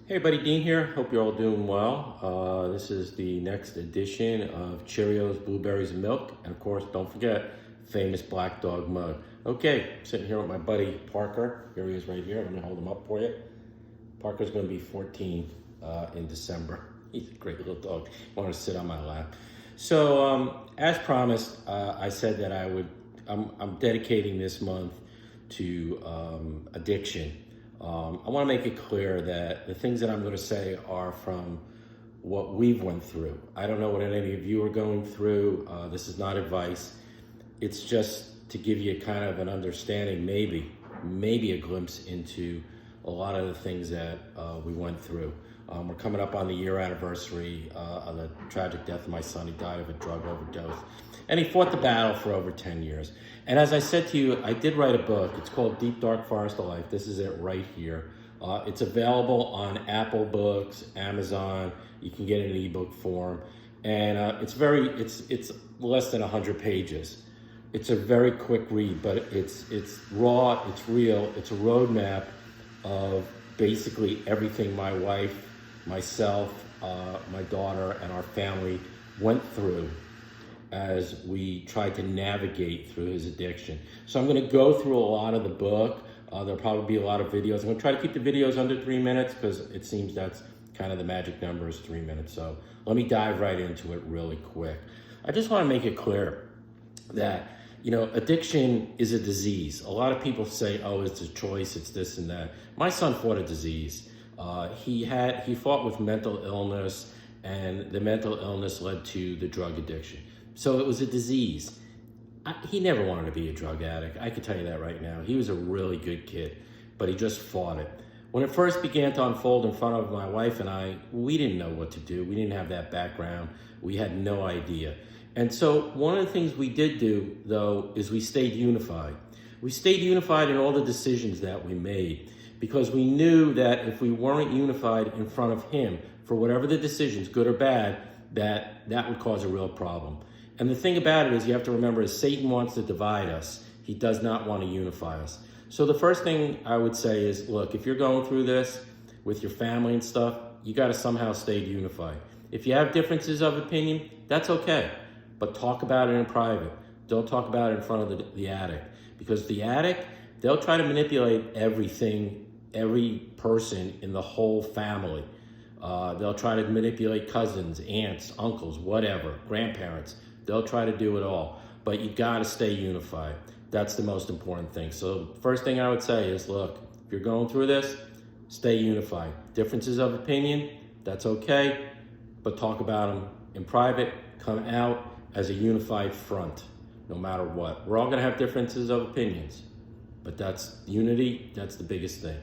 Hey buddy, Dean here. Hope you're all doing well. This is the next edition of Cheerios, Blueberries, and Milk. And of course, don't forget, famous Black Dog mug. Okay, sitting here with my buddy Parker. Here he is right here. Let me hold him up for you. Parker's going to be 14 in December. He's a great little dog. He wanted to sit on my lap. So, as promised, I said that I'm dedicating this month to addiction. I want to make it clear that the things that I'm going to say are from what we've went through. I don't know what any of you are going through. This is not advice. It's just to give you kind of an understanding, maybe a glimpse into a lot of the things that we went through. We're coming up on the year anniversary of the tragic death of my son. He died of a drug overdose. And he fought the battle for over 10 years. And as I said to you, I did write a book. It's called Deep Dark Forest of Life. This is it right here. It's available on Apple Books, Amazon. You can get it in ebook form. And it's less than 100 pages. It's a very quick read, but it's raw, it's real. It's a roadmap of basically everything my wife, myself, my daughter, and our family went through as we tried to navigate through his addiction. So I'm going to go through a lot of the book. There'll probably be a lot of videos. I'm going to try to keep the videos under 3 minutes because it seems that's kind of the magic number is 3 minutes. So let me dive right into it really quick. I just want to make it clear that, addiction is a disease. A lot of people say, oh, it's a choice, it's this and that. My son fought a disease. He fought with mental illness, and the mental illness led to the drug addiction. So it was a disease. He never wanted to be a drug addict. I can tell you that right now. He was a really good kid, but he just fought it. When it first began to unfold in front of my wife and I, we didn't know what to do. We didn't have that background. We had no idea. And so one of the things we did do, though, is we stayed unified. We stayed unified in all the decisions that we made because we knew that if we weren't unified in front of him for whatever the decisions, good or bad, that would cause a real problem. And the thing about it is you have to remember is Satan wants to divide us. He does not want to unify us. So the first thing I would say is, look, if you're going through this with your family and stuff, you got to somehow stay unified. If you have differences of opinion, that's okay. But talk about it in private. Don't talk about it in front of the addict. Because the addict, they'll try to manipulate everything, every person in the whole family. They'll try to manipulate cousins, aunts, uncles, whatever, grandparents. They'll try to do it all, but you gotta stay unified. That's the most important thing. So first thing I would say is, look, if you're going through this, stay unified. Differences of opinion, that's okay, but talk about them in private, come out as a unified front, no matter what. We're all gonna have differences of opinions, but that's unity, that's the biggest thing.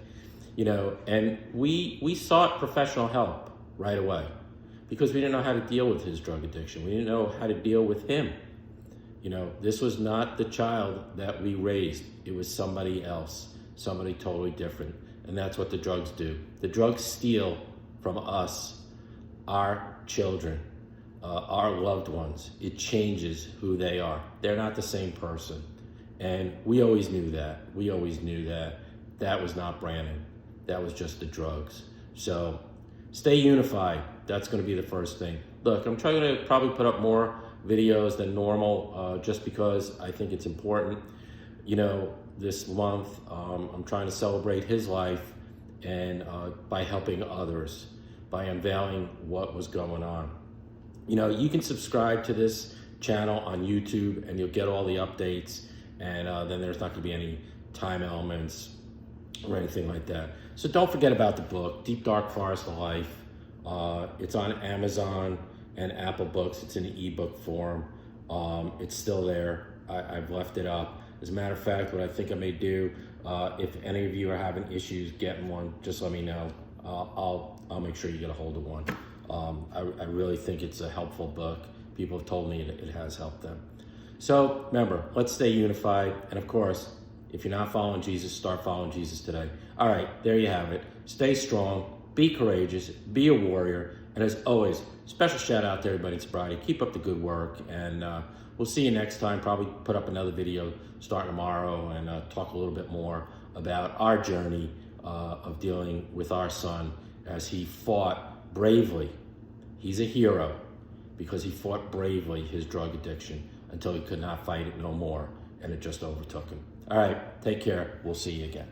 And we sought professional help right away because we didn't know how to deal with his drug addiction. We didn't know how to deal with him. This was not the child that we raised. It was somebody else, somebody totally different. And that's what the drugs do. The drugs steal from us, our children, our loved ones. It changes who they are. They're not the same person. And we always knew that. We always knew that that was not Brandon. That was just the drugs. So stay unified. That's going to be the first thing. Look, I'm trying to probably put up more videos than normal just because I think it's important. This month, I'm trying to celebrate his life and by helping others, by unveiling what was going on. You can subscribe to this channel on YouTube and you'll get all the updates, and then there's not going to be any time elements or anything like that. So don't forget about the book, Deep Dark Forest of Life. It's on Amazon and Apple Books. It's in ebook form. It's still there. I've left it up. As a matter of fact, what I think I may do, if any of you are having issues getting one, just let me know. I'll make sure you get a hold of one. I really think it's a helpful book. People have told me it has helped them. So remember, let's stay unified. And of course, if you're not following Jesus, start following Jesus today. All right, there you have it. Stay strong. Be courageous, be a warrior, and as always, special shout out to everybody in sobriety. Keep up the good work, and we'll see you next time. Probably put up another video starting tomorrow and talk a little bit more about our journey of dealing with our son as he fought bravely. He's a hero because he fought bravely his drug addiction until he could not fight it no more, and it just overtook him. All right, take care. We'll see you again.